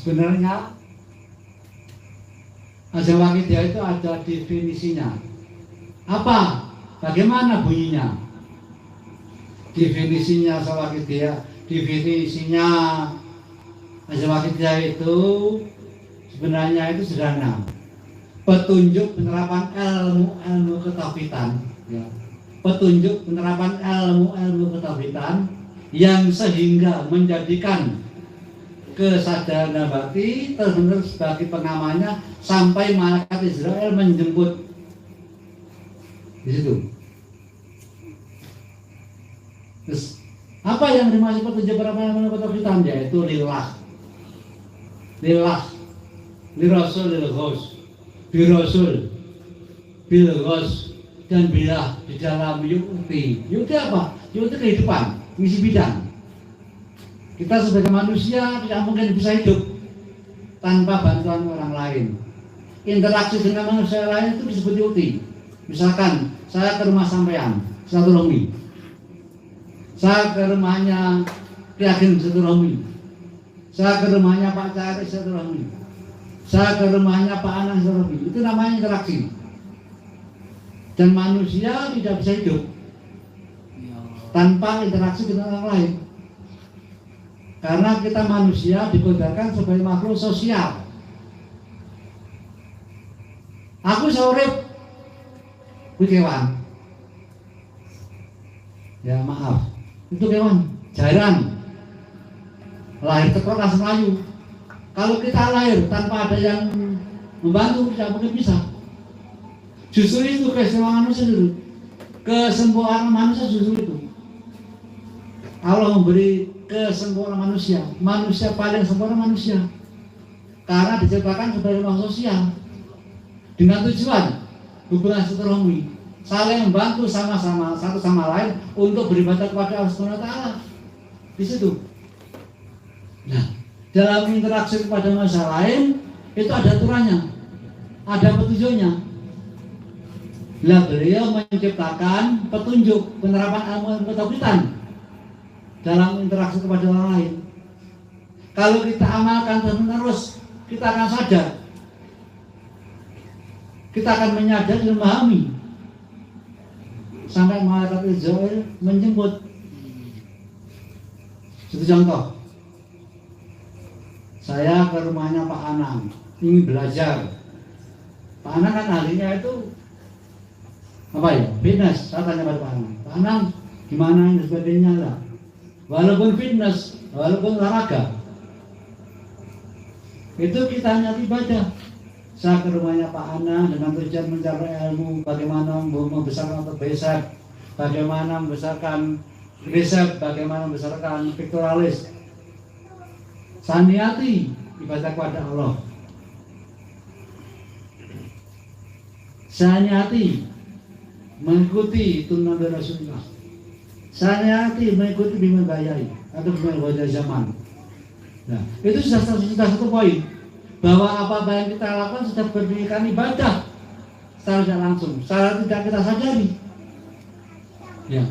Sebenarnya azal waqidah itu ada definisinya. Apa? Bagaimana bunyinya? Definisinya azal waqidah, definisinya azal waqidah itu sebenarnya itu sederhana. Petunjuk penerapan ilmu ketauhidan, ya. Petunjuk penerapan ilmu ketauhidan yang sehingga menjadikan kesadaran nabati terbenar sebagai pengamannya sampai malaikat Israel menjemput di situ. Terus apa yang dimaksud petunjuk penerapan ilmu ketauhidan? Yaitu lillah, lirasul, lilghos, birasul, bilghos, dan bilah di dalam yukti. Yukti apa? Yukti kehidupan, misi bidang. Kita sebagai manusia tidak mungkin bisa hidup tanpa bantuan orang lain. Interaksi dengan manusia lain itu disebut yukti. Misalkan saya ke rumah sampean, silaturahmi. Saya ke rumahnya Ki Ageng, silaturahmi. Saya ke rumahnya Pak Cahri, silaturahmi. Saya ke rumahnya Pak Anang, silaturahmi. Itu namanya interaksi. Dan manusia tidak bisa hidup tanpa interaksi dengan orang lain. Karena kita manusia dikodarkan sebagai makhluk sosial. Aku seurip kuwi kewan. Ya maaf, itu kewan, jarang. Lahir teko langsung layu. Kalau kita lahir tanpa ada yang membantu, tidak mungkin bisa. Justru itu keistimewaan manusia itu. Kesempurnaan manusia justru itu. Allah memberi kesempurnaan manusia. Manusia paling sempurna manusia. Karena diciptakan sebagai makhluk sosial. Dengan tujuan hubungan silaturahmi, saling membantu sama-sama satu sama lain untuk beribadah kepada Allah Subhanahu wa taala. Di situ. Nah, dalam interaksi kepada manusia lain itu ada aturannya, ada petunjuknya. Lah beliau menciptakan petunjuk penerapan ilmu ketauhidan dalam interaksi kepada orang lain. Kalau kita amalkan terus, kita akan sadar, kita akan menyadari dan memahami sampai malaikat Israel menjemput. Satu contoh. Saya ke rumahnya Pak Anang, ingin belajar. Pak Anang kan ahlinya itu apa ya? Fitness. Saya tanya pada Pak Anang, Pak Anang gimana ini sebagainya lah. Walaupun fitness, walaupun olahraga, itu kita hanya ibadah. Saya ke rumahnya Pak Anang dengan tujuan mencari ilmu, bagaimana membesarkan otot bicep, bagaimana membesarkan tricep, bagaimana membesarkan pectoralis. Saya niati ibadah kepada Allah. Saya niati mengikuti tuntunan Rasulullah. Saya niati mengikuti bimbingan bayai atau bimbingan wajah zaman. Nah, itu sudah satu poin bahwa apa yang kita lakukan sudah berdirikan ibadah secara tidak langsung, secara tidak kita sadari. Ya,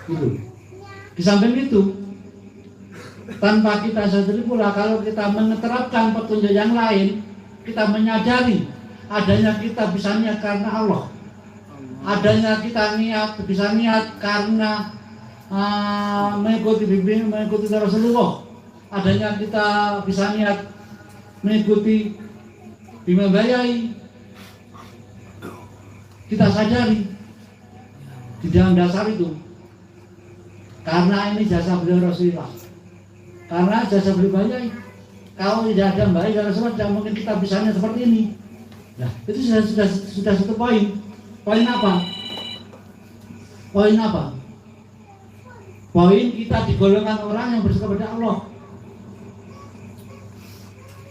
itu. Di samping itu, tanpa kita sadari pula kalau kita menerapkan petunjuk yang lain, kita menyadari adanya kita bisa niat karena Allah, adanya kita bisa niat karena mengikuti bimbingan, mengikuti Rasulullah, adanya kita bisa niat mengikuti bimbingan bayai, kita sadari di dalam dasar itu karena ini jasa beliau Rasulullah. Karena jasa beli banyak, kalau tidak ada baik dan Rasulullah tidak mungkin kita bisanya seperti ini. Nah, itu sudah satu poin. Poin apa? Poin apa? Poin kita digolongkan orang yang bersyukur kepada Allah.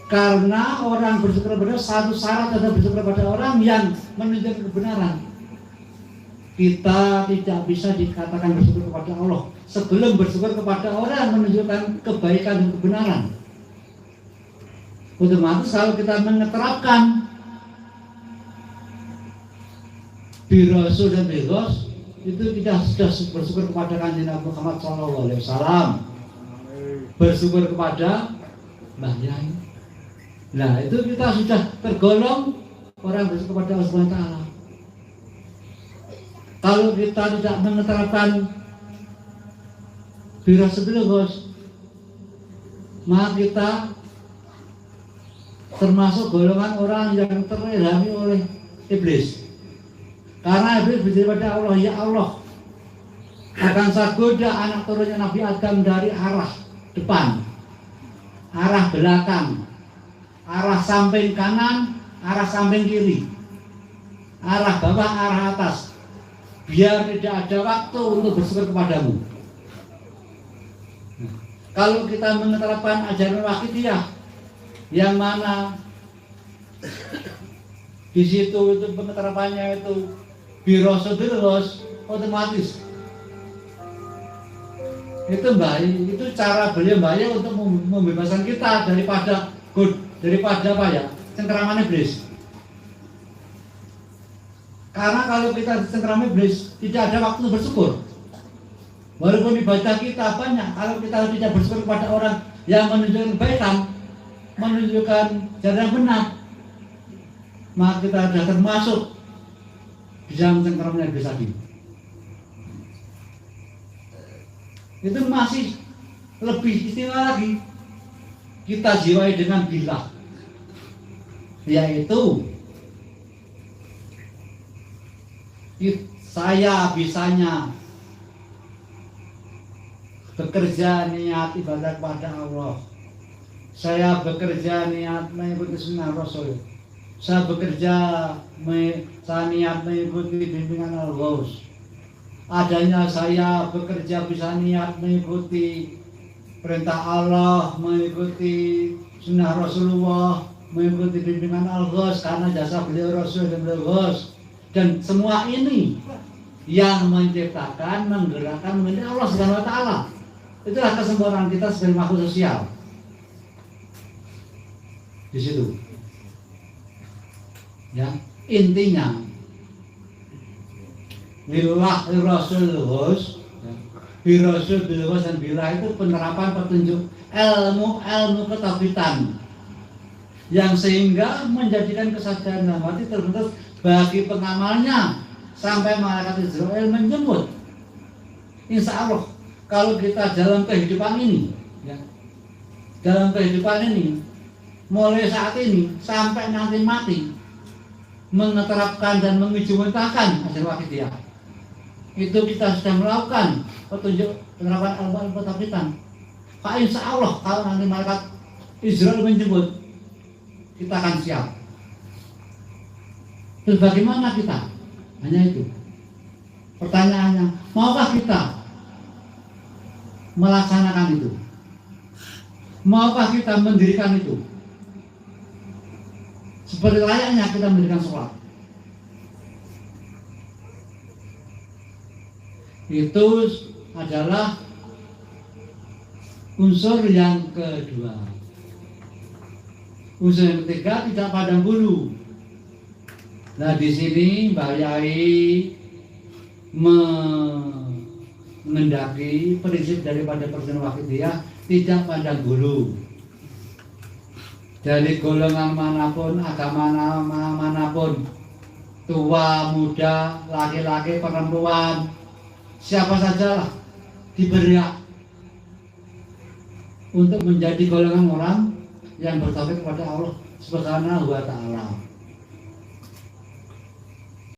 Karena orang bersyukur kepada satu syarat adalah bersyukur kepada orang yang menunjukkan kebenaran. Kita tidak bisa dikatakan bersyukur kepada Allah sebelum bersyukur kepada orang yang menunjukkan kebaikan dan kebenaran. Otomatis kalau kita menerapkan birasul dan bighos, itu kita sudah bersyukur kepada Kanjeng Nabi Muhammad SAW, bersyukur kepada Mbah Yai. Nah itu kita sudah tergolong orang bersyukur kepada Allah Subhanahu wa Ta'ala. Kalau kita tidak menerapkan birrus, maka kita termasuk golongan orang yang terilhami oleh iblis. Karena iblis berkata pada Allah, ya Allah, akan saya goda anak turunnya Nabi Adam dari arah depan, arah belakang, arah samping kanan, arah samping kiri, arah bawah, arah atas, biar tidak ada waktu untuk bersyukur kepadamu. Kalau kita menerapkan ajaran Waqidiyah yang mana di situ itu penerapannya itu birrus, otomatis itu baik, itu cara beliau bayar untuk membebaskan kita daripada apa ya, cengkeraman iblis. Karena kalau kita cengkeraman iblis, tidak ada waktu bersyukur. Walaupun ibadah kita banyak, kalau kita tidak bersyukur kepada orang yang menunjukkan kebaikan, menunjukkan jalan yang benar, maka kita sudah termasuk di dalam cengkeraman iblis tadi. Itu masih lebih istimewa lagi kita jiwai dengan billah, yaitu saya bisanya bekerja niat ibadah kepada Allah, saya bekerja niat mengikuti sunnah Rasul, saya bekerja saya niat mengikuti bimbingan Al-Ghaus, adanya saya bekerja bisa niat mengikuti perintah Allah, mengikuti sunnah Rasulullah, mengikuti bimbingan Al-Ghaus karena jasa beliau Rasul dan beliau Ghaus. Dan semua ini yang menciptakan, menggerakkan, menjadi Allah Subhanahu wa Ta'ala. Itulah kesempurnaan kita sebagai makhluk sosial. Di situ. Ya, intinya lillah Rasul Ghaus, Rasul bil Ghaus dan billah itu penerapan petunjuk ilmu ketabitan yang sehingga menjadikan kesadaran dalam hati terbentuk bagi pengamalnya sampai malaikat Israel menjemput. Insya Allah kalau kita dalam kehidupan ini, ya, dalam kehidupan ini mulai saat ini sampai nanti mati menerapkan dan mengijumentahkan ajaran Waqidiyah, itu kita sudah melakukan petunjuk penerapan ilmu ketabitan. Pak insya Allah kalau nanti malaikat Israel menjemput, kita akan siap. Terus bagaimana kita? Hanya itu. Pertanyaannya, maukah kita melaksanakan itu? Maukah kita mendirikan itu? Seperti layaknya kita mendirikan sholat. Itu adalah unsur yang kedua. Unsur yang ketiga, tidak pandang bulu. Nah di sini Mbah Yai mengendaki prinsip daripada perjuangan Waqidiyah tidak pandang bulu. Dari golongan manapun, agama manapun, tua, muda, laki-laki, perempuan, siapa sajalah diberi hak untuk menjadi golongan orang yang bertauhid kepada Allah Subhanahu wa Ta'ala.